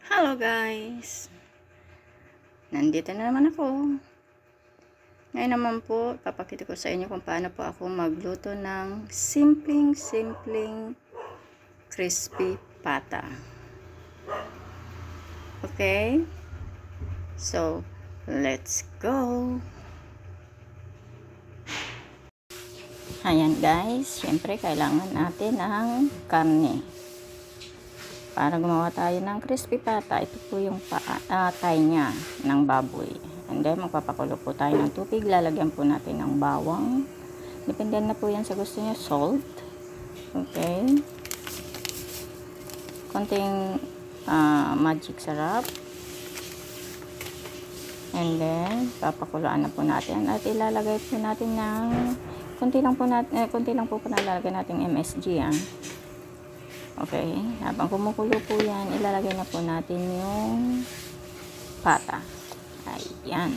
Hello guys! Nandito na naman ako. Ngayon naman po, papakita ko sa inyo kung paano po ako magluto ng simpleng crispy pata. Okay? So, let's go! Ayan guys, syempre kailangan natin ng karne. Para gumawa tayo ng crispy pata, ito po yung thigh niya ng baboy. And then, magpapakulo po tayo ng tubig. Lalagyan po natin ng bawang. Depende na po yan sa gusto niyo. Salt. Okay. Konting magic sarap. And then, papakuluan na po natin. At ilalagay po natin ng konti lang po nalalagay natin MSG. Okay, habang kumukulo po yan, ilalagay na po natin yung pata. Ayan.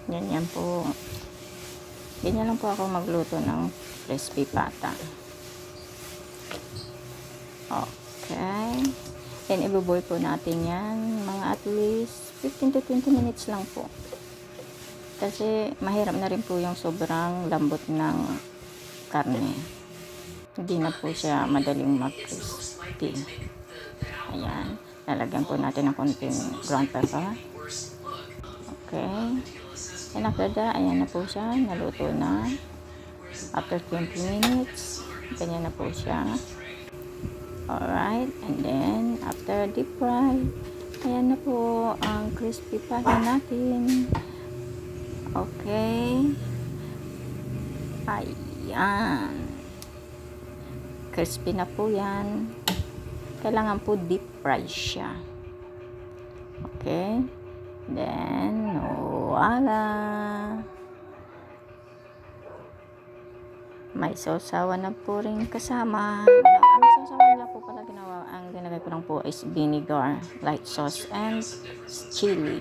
Ganyan po. Ganyan lang po ako magluto ng crispy pata. Okay. Then, ibuboy po natin yan. Mga at least 15 to 20 minutes lang po. Kasi mahirap na rin po yung sobrang lambot ng karne. Hindi na po siya madaling mag-crispy. Ayan. Lalagyan po natin ng konting ground pepper. Okay. And after that, ayan na po siya. Naluto na. After 20 minutes, ganyan na po siya. Alright. And then, after deep fry, ayan na po ang crispy pata natin. Okay. Ayan. Crispy na po yan. Kailangan po deep fry siya. Okay. Then, voila. May sausawan na po rin kasama. Ang sausawan lang po pala ginawa. Ang ginagay ko lang po is vinegar, light sauce, and chili.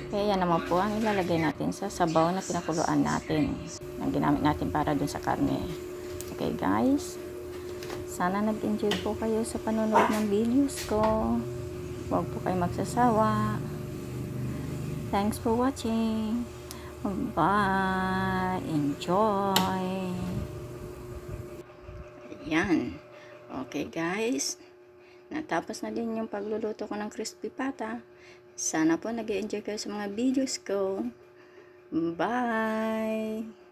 Kaya yan naman po ang ilalagay natin sa sabaw na pinakuluan natin. Ang ginamit natin para dun sa karne. Okay guys. Sana nag-enjoy po kayo sa panonood ng videos ko. Huwag po kayo magsasawa. Thanks for watching. Bye. Enjoy. Ayan. Okay guys. Natapos na din yung pagluluto ko ng crispy pata. Sana po nag-enjoy kayo sa mga videos ko. Bye!